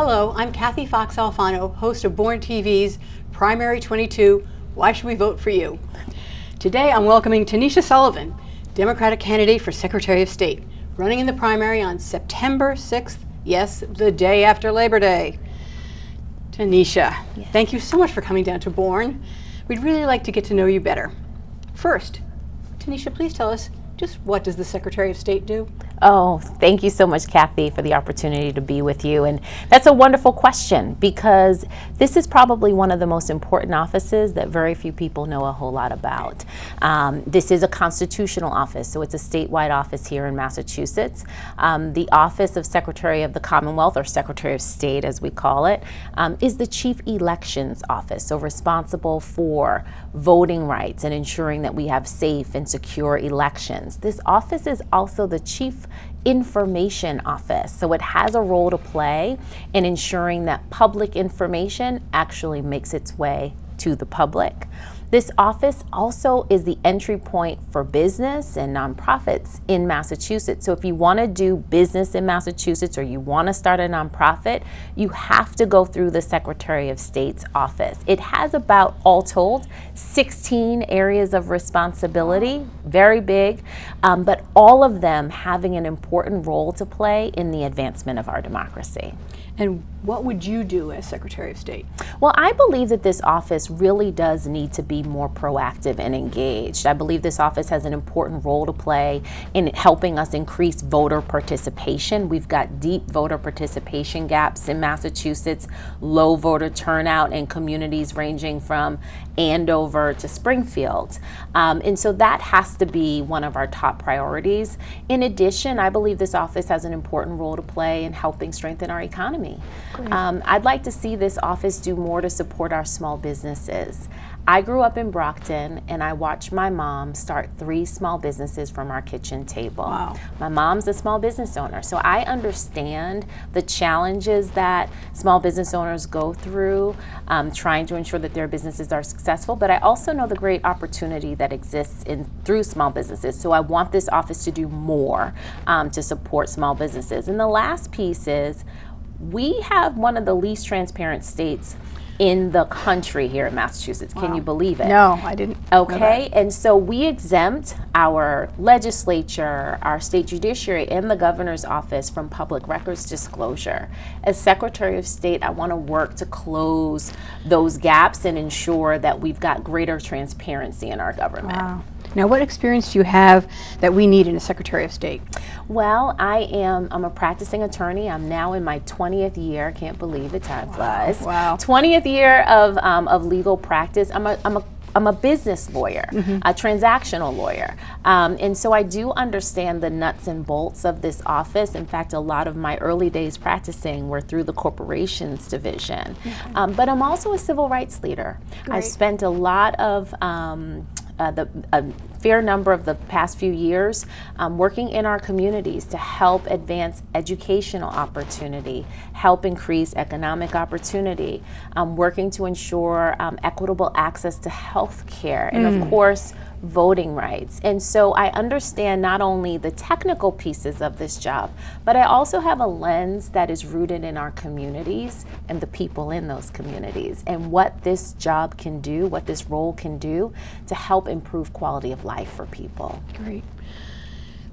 Hello, I'm Kathy Fox Alfano, host of Born TV's Primary 22, Why Should We Vote for You? Today I'm welcoming Tanisha Sullivan, Democratic candidate for Secretary of State, running in the primary on September 6th, yes, the day after Labor Day. Tanisha, Thank you so much for coming down to Born. We'd really like to get to know you better. First, Tanisha, please tell us, just what does the Secretary of State do? Oh, thank you so much, Kathy, for the opportunity to be with you. And that's a wonderful question, because this is probably one of the most important offices that very few people know a whole lot about. This is a constitutional office, so it's a statewide office here in Massachusetts. The Office of Secretary of the Commonwealth, or Secretary of State as we call it, is the Chief Elections Office, so responsible for voting rights and ensuring that we have safe and secure elections. This office is also the Chief Information Office, so it has a role to play in ensuring that public information actually makes its way to the public. This office also is the entry point for business and nonprofits in Massachusetts. So if you want to do business in Massachusetts or you want to start a nonprofit, you have to go through the Secretary of State's office. It has about, all told, 16 areas of responsibility, very big, but all of them having an important role to play in the advancement of our democracy. And what would you do as Secretary of State? Well, I believe that this office really does need to be more proactive and engaged. I believe this office has an important role to play in helping us increase voter participation. We've got deep voter participation gaps in Massachusetts, low voter turnout in communities ranging from Andover to Springfield. And so that has to be one of our top priorities. In addition, I believe this office has an important role to play in helping strengthen our economy. I'd like to see this office do more to support our small businesses. I grew up in Brockton, and I watched my mom start 3 small businesses from our kitchen table. Wow. My mom's a small business owner, so I understand the challenges that small business owners go through trying to ensure that their businesses are successful, but I also know the great opportunity that exists through small businesses. So I want this office to do more to support small businesses. And the last piece is, we have one of the least transparent states in the country here in Massachusetts. Wow. Can you believe it? No, I didn't. Okay, and so we exempt our legislature, our state judiciary, and the governor's office from public records disclosure. As Secretary of State, I want to work to close those gaps and ensure that we've got greater transparency in our government. Wow. Now, what experience do you have that we need in a Secretary of State? Well, I'm a practicing attorney. I'm now in my 20th year. Can't believe it, time flies. Wow. 20th year of legal practice. I'm a business lawyer, a transactional lawyer. And so I do understand the nuts and bolts of this office. In fact, a lot of my early days practicing were through the corporations division. But I'm also a civil rights leader. Great. I've spent a lot of a fair number of the past few years working in our communities to help advance educational opportunity, help increase economic opportunity, working to ensure equitable access to health care, and of course, voting rights. And so I understand not only the technical pieces of this job, but I also have a lens that is rooted in our communities and the people in those communities, and what this job can do, what this role can do to help improve quality of life for people. Great.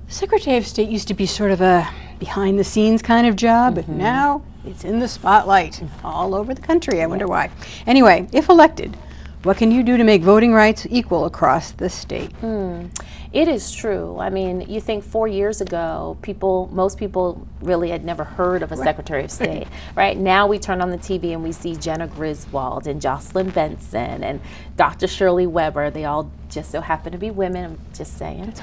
Secretary of State used to be sort of a behind-the-scenes kind of job, but now it's in the spotlight all over the country. I wonder why. Anyway, if elected, what can you do to make voting rights equal across the state? It is true. I mean, you think 4 years ago, most people really had never heard of a Secretary of State, right? Now we turn on the TV and we see Jenna Griswold and Jocelyn Benson and Dr. Shirley Weber. They all just so happen to be women, I'm just saying.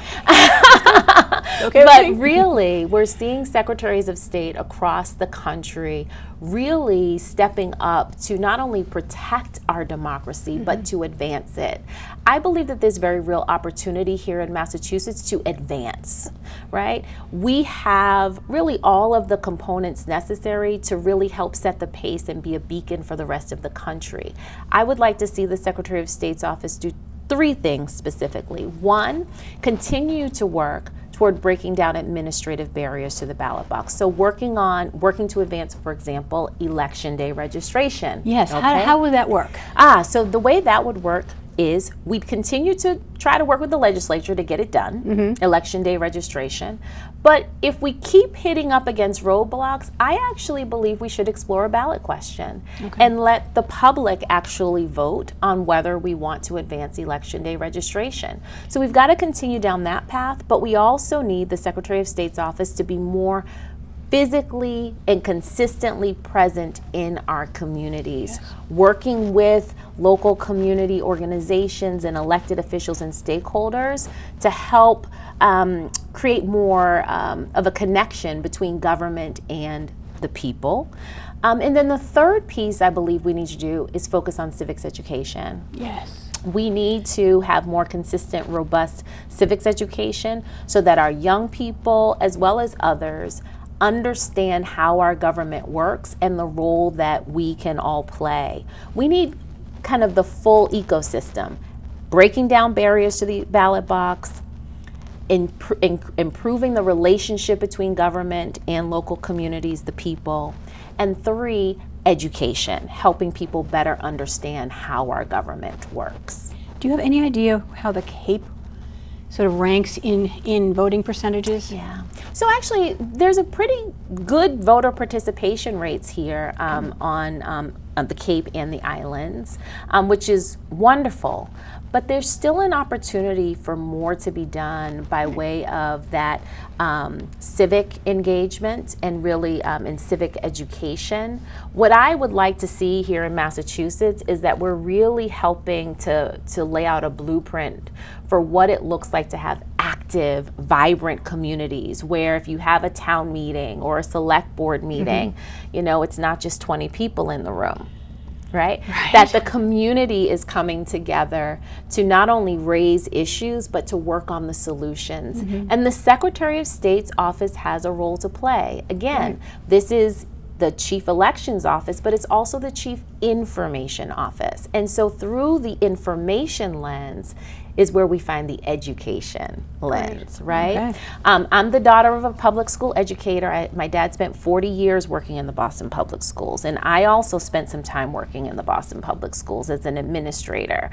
Okay, but really, we're seeing secretaries of state across the country really stepping up to not only protect our democracy, but to advance it. I believe that there's very real opportunity here in Massachusetts to advance, right? We have really all of the components necessary to really help set the pace and be a beacon for the rest of the country. I would like to see the Secretary of State's office do 3 things specifically. 1, continue to work toward breaking down administrative barriers to the ballot box. So working to advance, for example, election day registration. Yes, okay? how would that work? So the way that would work is we'd continue to try to work with the legislature to get it done, election day registration. But if we keep hitting up against roadblocks, I actually believe we should explore a ballot question and let the public actually vote on whether we want to advance election day registration. So we've got to continue down that path, but we also need the Secretary of State's office to be more physically and consistently present in our communities, working with local community organizations and elected officials and stakeholders to help create more of a connection between government and the people. And then the third piece I believe we need to do is focus on civics education. Yes. We need to have more consistent, robust civics education so that our young people, as well as others, understand how our government works and the role that we can all play. We need kind of the full ecosystem, breaking down barriers to the ballot box, improving the relationship between government and local communities, the people, and 3, education, helping people better understand how our government works. Do you have any idea how the Cape sort of ranks in voting percentages? Yeah. So actually, there's a pretty good voter participation rates here on the Cape and the islands, which is wonderful. But there's still an opportunity for more to be done by way of that civic engagement and really in civic education. What I would like to see here in Massachusetts is that we're really helping to lay out a blueprint for what it looks like to have active, vibrant communities where if you have a town meeting or a select board meeting, you know, it's not just 20 people in the room. Right? That the community is coming together to not only raise issues, but to work on the solutions. And the Secretary of State's office has a role to play. Again, this is the Chief Elections Office, but it's also the Chief Information Office. And so through the information lens is where we find the education lens, right? I'm the daughter of a public school educator. My dad spent 40 years working in the Boston Public Schools, and I also spent some time working in the Boston Public Schools as an administrator.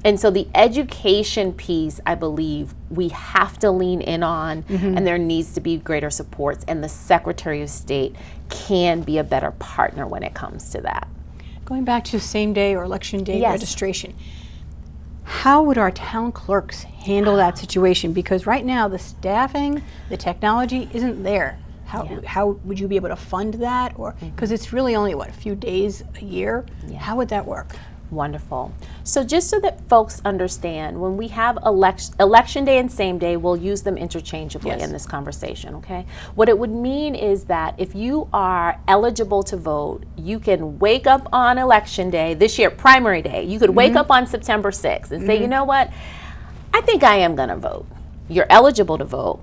And so the education piece, I believe, we have to lean in on, and there needs to be greater supports, and the Secretary of State can be a better partner when it comes to that. Going back to same day or election day registration, how would our town clerks handle that situation? Because right now the staffing, the technology isn't there. How would you be able to fund that? Or because it's really only a few days a year. How would that work? Wonderful. So just so that folks understand, when we have election day and same day, we'll use them interchangeably in this conversation, okay? What it would mean is that if you are eligible to vote, you can wake up on election day, this year, primary day, you could wake up on September 6th and say, you know what, I think I am gonna vote. You're eligible to vote.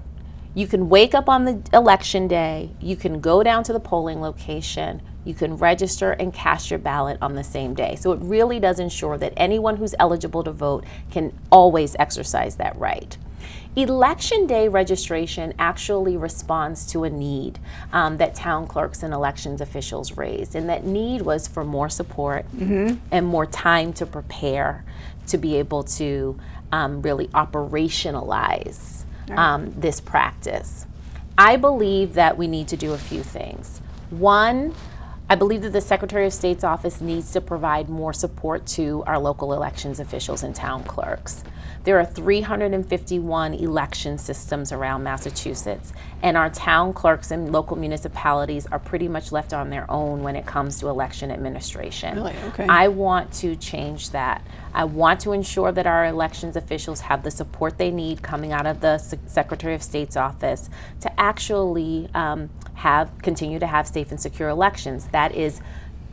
You can wake up on the election day, you can go down to the polling location, you can register and cast your ballot on the same day. So it really does ensure that anyone who's eligible to vote can always exercise that right. Election day registration actually responds to a need that town clerks and elections officials raised, and that need was for more support and more time to prepare to be able to really operationalize this practice. I believe that we need to do a few things. One, I believe that the Secretary of State's office needs to provide more support to our local elections officials and town clerks. There are 351 election systems around Massachusetts, and our town clerks and local municipalities are pretty much left on their own when it comes to election administration. Really? Okay. I want to change that. I want to ensure that our elections officials have the support they need coming out of the Secretary of State's office to actually continue to have safe and secure elections. That is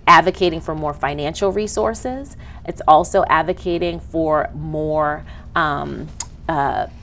advocating for more financial resources. It's also advocating for more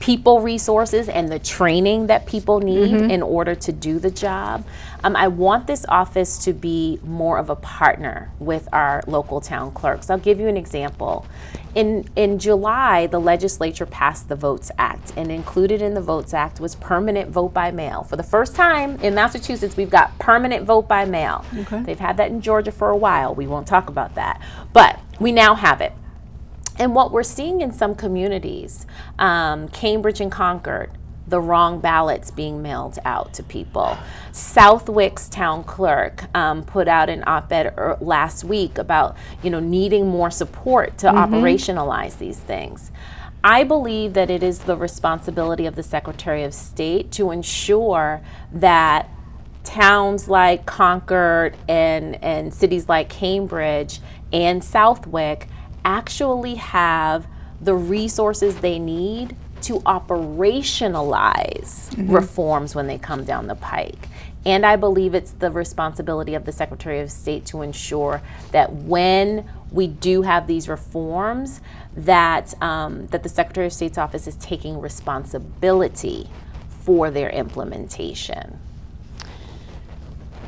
people resources and the training that people need in order to do the job. I want this office to be more of a partner with our local town clerks. I'll give you an example. In July, the legislature passed the Votes Act, and included in the Votes Act was permanent vote by mail. For the first time in Massachusetts, we've got permanent vote by mail. Okay. They've had that in Georgia for a while. We won't talk about that. But we now have it. And what we're seeing in some communities, Cambridge and Concord, the wrong ballots being mailed out to people. Southwick's town clerk put out an op-ed last week about needing more support to operationalize these things. I believe that it is the responsibility of the Secretary of State to ensure that towns like Concord and cities like Cambridge and Southwick actually have the resources they need to operationalize reforms when they come down the pike. And I believe it's the responsibility of the Secretary of State to ensure that when we do have these reforms, that the Secretary of State's office is taking responsibility for their implementation.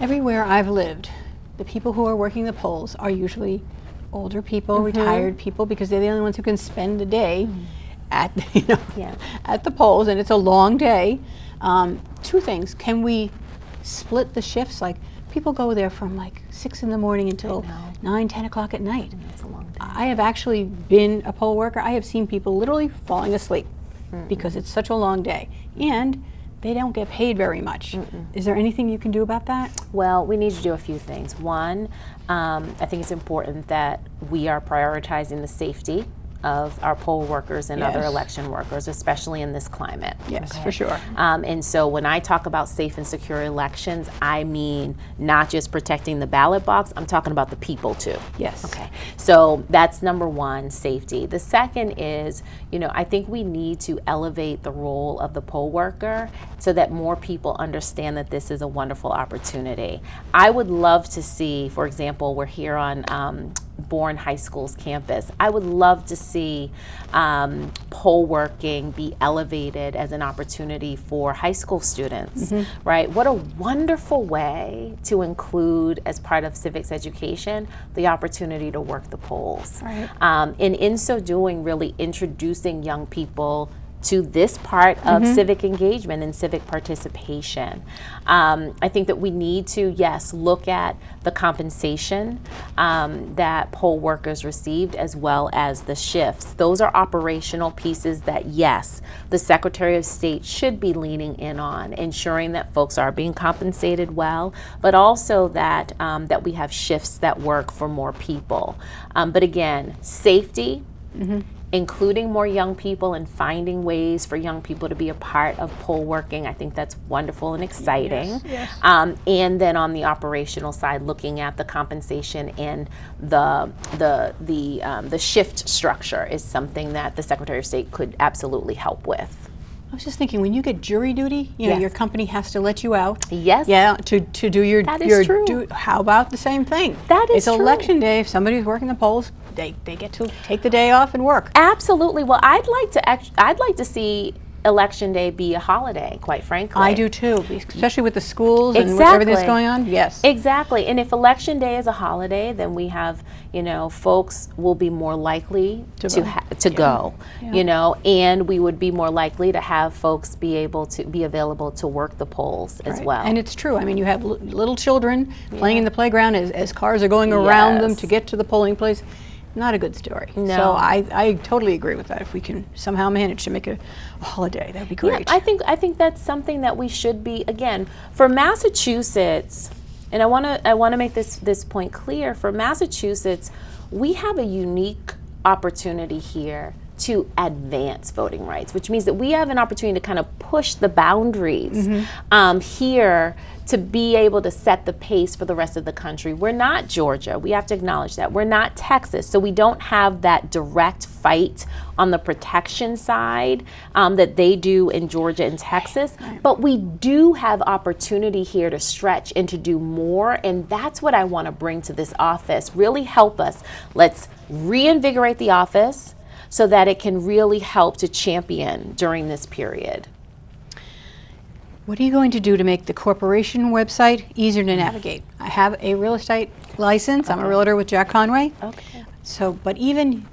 Everywhere I've lived, the people who are working the polls are usually older people, retired people, because they're the only ones who can spend the day at at the polls, and it's a long day. Two things: can we split the shifts? Like, people go there from like 6 in the morning until 9, 10 o'clock at night. That's a long day. I have actually been a poll worker. I have seen people literally falling asleep because it's such a long day, and they don't get paid very much. Is there anything you can do about that? Well, we need to do a few things. One, I think it's important that we are prioritizing the safety of our poll workers and other election workers, especially in this climate. Yes, for sure. And so when I talk about safe and secure elections, I mean not just protecting the ballot box, I'm talking about the people too. Yes. Okay. So that's number one, safety. The second is, I think we need to elevate the role of the poll worker so that more people understand that this is a wonderful opportunity. I would love to see, for example, we're here on Bourne High School's campus. I would love to see poll working be elevated as an opportunity for high school students, right? What a wonderful way to include, as part of civics education, the opportunity to work the polls. Right. And in so doing, really introducing young people to this part of civic engagement and civic participation. I think that we need to, yes, look at the compensation that poll workers received, as well as the shifts. Those are operational pieces that, yes, the Secretary of State should be leaning in on, ensuring that folks are being compensated well, but also that, that we have shifts that work for more people. But again, safety, including more young people and finding ways for young people to be a part of poll working. I think that's wonderful and exciting. Yes. And then on the operational side, looking at the compensation and the shift structure is something that the Secretary of State could absolutely help with. I was just thinking, when you get jury duty, your company has to let you out. Yes. Yeah, to do your That is true. How about the same thing? That is It's true. election day. If somebody's working the polls, they get to take the day off and work. Absolutely. Well, I'd like to see Election Day be a holiday, quite frankly. I do too, especially with the schools and with everything that's going on. Yes. Exactly. And if Election Day is a holiday, then we have, folks will be more likely to go, and we would be more likely to have folks be available to work the polls as well. And it's true. I mean, you have little children playing in the playground as cars are going around them to get to the polling place. Not a good story. No. So I totally agree with that. If we can somehow manage to make a holiday, that'd be great. Yeah, I think that's something that we should be, again, for Massachusetts, and I want to make this point clear. For Massachusetts, we have a unique opportunity here to advance voting rights, which means that we have an opportunity to kind of push the boundaries here to be able to set the pace for the rest of the country. We're not Georgia. We have to acknowledge that. We're not Texas. So we don't have that direct fight on the protection side that they do in Georgia and Texas. But we do have opportunity here to stretch and to do more. And that's what I want to bring to this office. Really help us. Let's reinvigorate the office. so that it can really help to champion during this period. What are you going to do to make the corporation website easier to navigate? I have a real estate license. I'm a realtor with Jack Conway. Okay. So, but even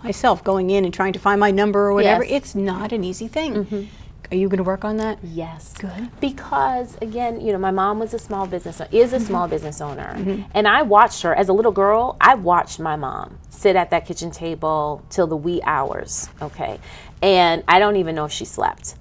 myself going in and trying to find my number or whatever, Yes. it's not an easy thing. Are you going to work on that? Yes. Good. Because again, my mom was a small business, is a small business owner. And I watched her as a little girl. I watched my mom sit at that kitchen table till the wee hours. Okay. And I don't even know if she slept.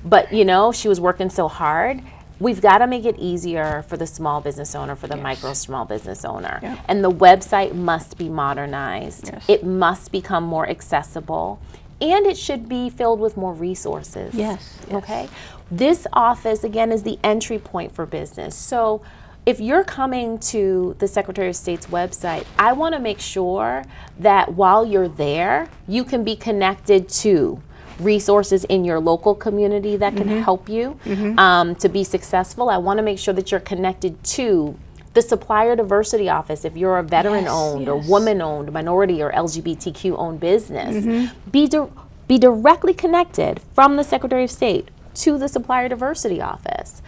But she was working so hard. We've got to make it easier for the small business owner, for the micro small business owner. Yeah. And the website must be modernized. Yes. It must become more accessible. And it should be filled with more resources. Yes. Okay. This office, again, is the entry point for business. So if you're coming to the Secretary of State's website, I want to make sure that while you're there, you can be connected to resources in your local community that can help you to be successful. I want to make sure that you're connected to the Supplier Diversity Office. If you're a veteran-owned or woman-owned, minority or LGBTQ-owned business, be directly connected from the Secretary of State to the Supplier Diversity Office.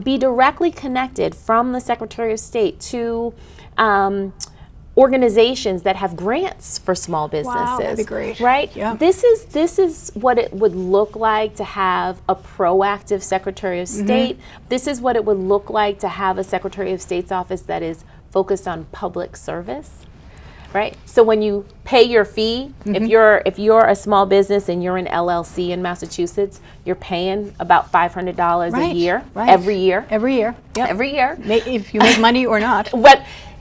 Be directly connected from the Secretary of State to organizations that have grants for small businesses. Wow, that'd be great. Right? Yeah. This is what it would look like to have a proactive Secretary of State. This is what it would look like to have a Secretary of State's office that is focused on public service. Right? So when you pay your fee, if you're a small business and you're an LLC in Massachusetts, you're paying about $500 a year, every year. Every year. Yep. Every year. If you make money or not.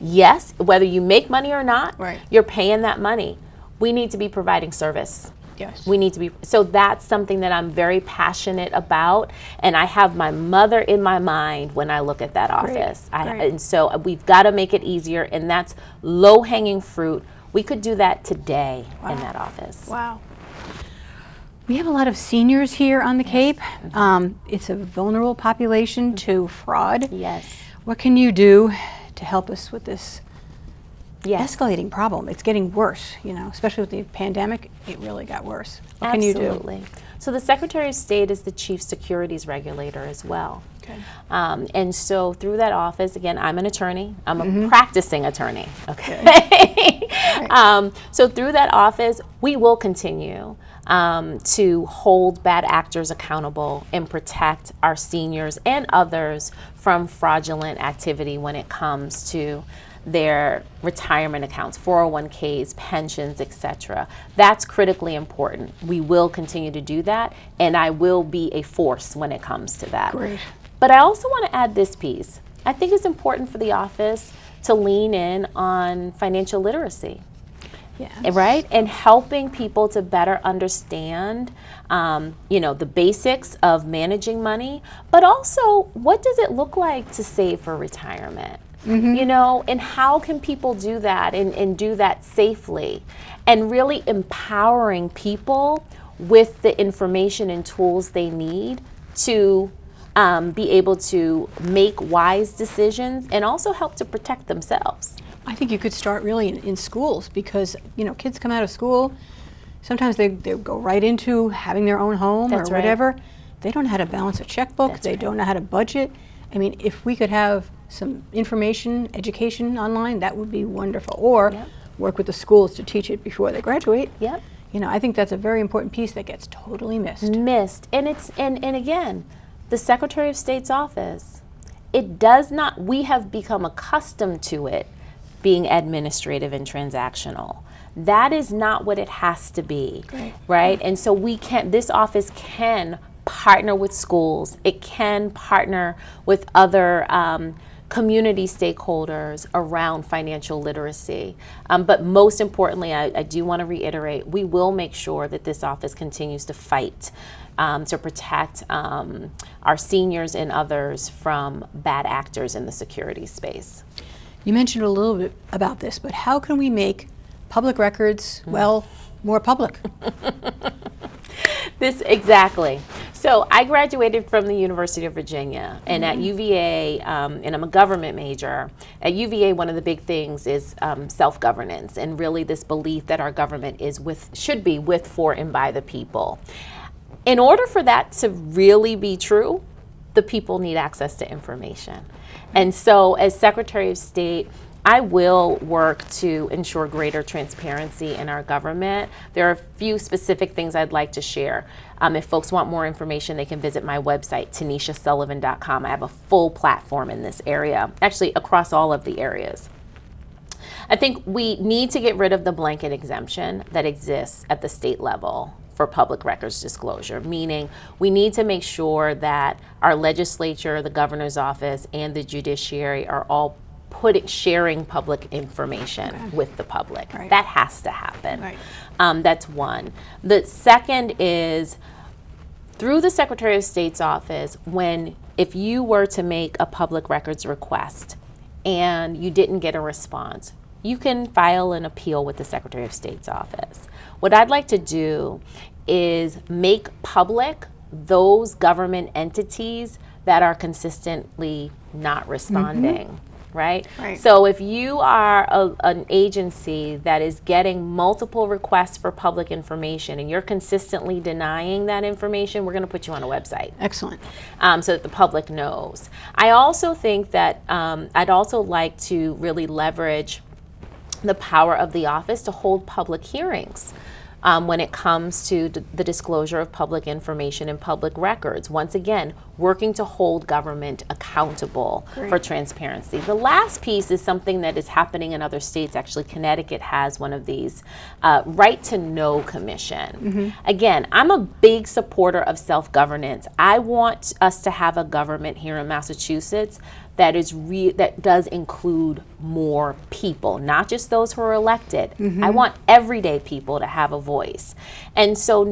Yes, whether you make money or not, Right. you're paying that money. We need to be providing service. Yes. We need to be, so that's something that I'm very passionate about, and I have my mother in my mind when I look at that office. Great. And so we've got to make it easier, and that's low-hanging fruit. We could do that today in that office. Wow. We have a lot of seniors here on the Cape. It's a vulnerable population to fraud. Yes. What can you do to help us with this Yes. escalating problem? It's getting worse, especially with the pandemic. It really got worse. What can you do? Absolutely. So the Secretary of State is the chief securities regulator as well. Okay. And so through that office, again, I'm an attorney. I'm a practicing attorney. Okay. So through that office, we will continue to hold bad actors accountable and protect our seniors and others from fraudulent activity when it comes to their retirement accounts, 401ks, pensions, etc. That's critically important. We will continue to do that, and I will be a force when it comes to that. Great. But I also want to add this piece. I think it's important for the office to lean in on financial literacy. Yes. Right? And helping people to better understand, the basics of managing money, but also what does it look like to save for retirement? And how can people do that and do that safely? And really empowering people with the information and tools they need to be able to make wise decisions and also help to protect themselves. I think you could start really in schools because, kids come out of school, sometimes they go right into having their own home That's or right. whatever. They don't know how to balance a checkbook. That's They right. don't know how to budget. I mean, if we could have some information, education online, that would be wonderful. Or Yep. work with the schools to teach it before they graduate. Yep. I think that's a very important piece that gets totally missed. And it's and again, the Secretary of State's office, it does not, we have become accustomed to it being administrative and transactional. That is not what it has to be. Great. Right? And so this office can partner with schools. It can partner with other community stakeholders around financial literacy. But most importantly, I do want to reiterate, we will make sure that this office continues to fight to protect our seniors and others from bad actors in the security space. You mentioned a little bit about this, but how can we make public records, more public? Exactly. So I graduated from the University of Virginia, and at UVA, and I'm a government major. At UVA, one of the big things is self-governance, and really this belief that our government should be with, for, and by the people. In order for that to really be true, the people need access to information. And so as Secretary of State, I will work to ensure greater transparency in our government. There are a few specific things I'd like to share. If folks want more information, they can visit my website, TanishaSullivan.com. I have a full platform in this area, actually across all of the areas. I think we need to get rid of the blanket exemption that exists at the state level for public records disclosure, meaning we need to make sure that our legislature, the governor's office, and the judiciary are all sharing public information with the public. Right. That has to happen. Right. That's one. The second is through the Secretary of State's office, if you were to make a public records request and you didn't get a response, you can file an appeal with the Secretary of State's office. What I'd like to do is make public those government entities that are consistently not responding. Right? So if you are an agency that is getting multiple requests for public information and you're consistently denying that information, we're going to put you on a website. Excellent. So that the public knows. I also think that I'd also like to really leverage the power of the office to hold public hearings. When it comes to the disclosure of public information and public records. Once again, working to hold government accountable for transparency. The last piece is something that is happening in other states. Actually, Connecticut has one of these, Right to Know Commission. Again, I'm a big supporter of self-governance. I want us to have a government here in Massachusetts that does include more people, not just those who are elected. I want everyday people to have a voice. And so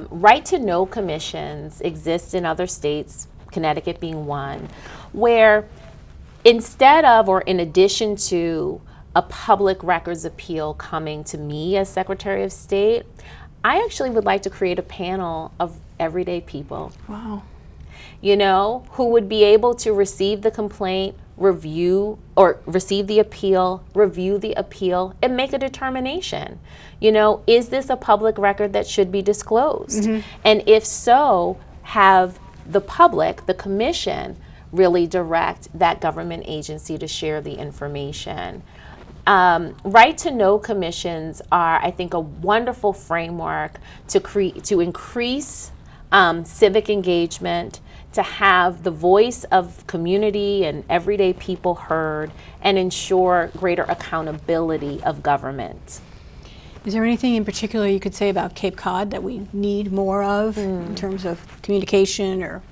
right to know commissions exist in other states, Connecticut being one, where instead of or in addition to a public records appeal coming to me as Secretary of State, I actually would like to create a panel of everyday people. Wow. Who would be able to receive the complaint, receive the appeal, review the appeal, and make a determination. Is this a public record that should be disclosed? And if so, have the public, the commission, really direct that government agency to share the information. Right to know commissions are, I think, a wonderful framework to increase civic engagement, to have the voice of community and everyday people heard, and ensure greater accountability of government. Is there anything in particular you could say about Cape Cod that we need more of in terms of communication, or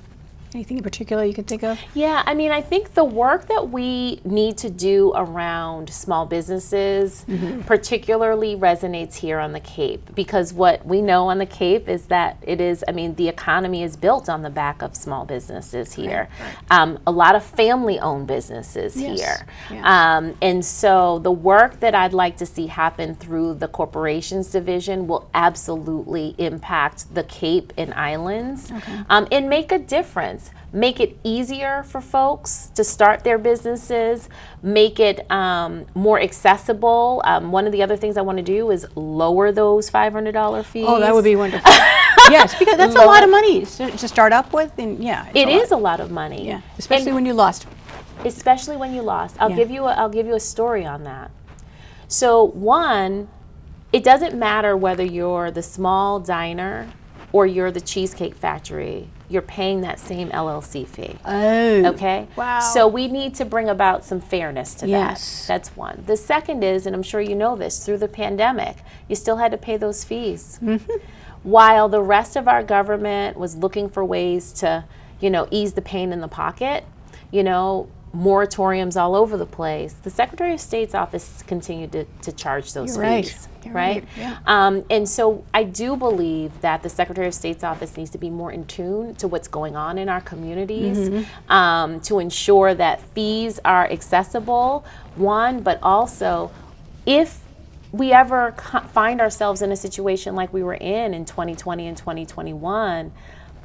anything in particular you could think of? Yeah, I think the work that we need to do around small businesses particularly resonates here on the Cape, because what we know on the Cape is that the economy is built on the back of small businesses here. A lot of family-owned businesses here. And so the work that I'd like to see happen through the Corporations Division will absolutely impact the Cape and Islands and make a difference. Make it easier for folks to start their businesses, make it more accessible. One of the other things I want to do is lower those $500 fees. Oh, that would be wonderful. Yes, because that's a lot of money to start up with. And it is a lot of money. Yeah, especially when you lost. Especially when you lost. I'll give you a story on that. So one, it doesn't matter whether you're the small diner or you're the Cheesecake Factory. You're paying that same LLC fee. Oh. Okay? Wow. So we need to bring about some fairness to Yes. that. That's one. The second is, and I'm sure you know this, through the pandemic, you still had to pay those fees. While the rest of our government was looking for ways to, ease the pain in the pocket, moratoriums all over the place, the Secretary of State's office continued to charge those fees. You're right. Yeah. And so I do believe that the Secretary of State's office needs to be more in tune to what's going on in our communities, to ensure that fees are accessible, one, but also if we ever find ourselves in a situation like we were in 2020 and 2021,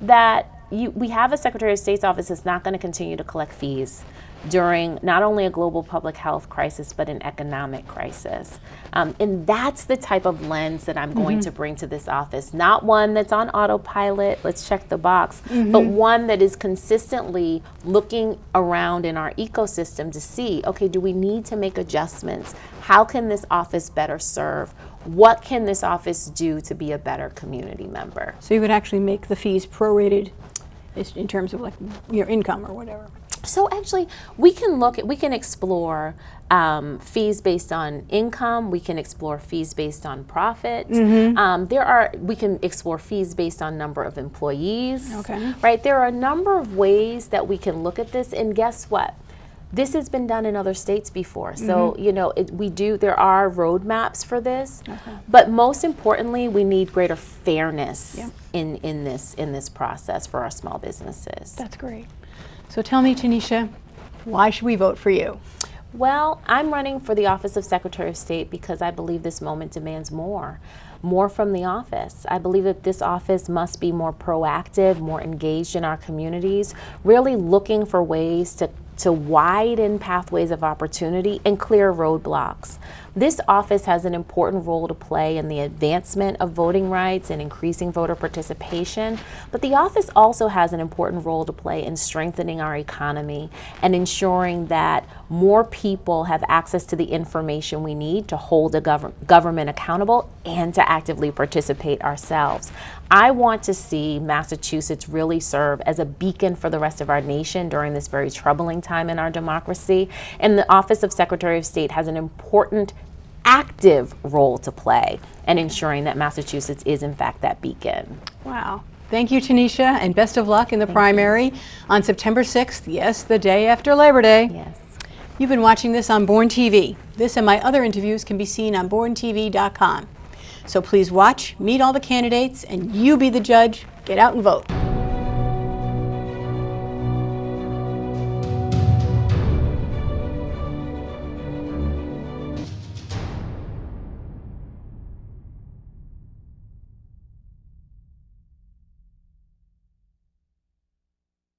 that we have a Secretary of State's office that's not going to continue to collect fees during not only a global public health crisis, but an economic crisis. And that's the type of lens that I'm going to bring to this office. Not one that's on autopilot, let's check the box, but one that is consistently looking around in our ecosystem to see, okay, do we need to make adjustments? How can this office better serve? What can this office do to be a better community member? So you would actually make the fees prorated in terms of like your income or whatever. So actually, we can explore fees based on income. We can explore fees based on profit. We can explore fees based on number of employees. Okay. Right. There are a number of ways that we can look at this. And guess what? This has been done in other states before. So there are roadmaps for this. Okay. But most importantly, we need greater fairness in this process for our small businesses. That's great. So tell me, Tanisha, why should we vote for you? Well, I'm running for the office of Secretary of State because I believe this moment demands more from the office. I believe that this office must be more proactive, more engaged in our communities, really looking for ways to widen pathways of opportunity and clear roadblocks. This office has an important role to play in the advancement of voting rights and increasing voter participation, but the office also has an important role to play in strengthening our economy and ensuring that more people have access to the information we need to hold a government accountable and to actively participate ourselves. I want to see Massachusetts really serve as a beacon for the rest of our nation during this very troubling time in our democracy. And the Office of Secretary of State has an important active role to play in ensuring that Massachusetts is in fact that beacon. Wow. Thank you, Tanisha, and best of luck in the primary on September 6th. Yes, the day after Labor Day. Yes. You've been watching this on Born TV. This and my other interviews can be seen on borntv.com. So please watch, meet all the candidates, and you be the judge. Get out and vote.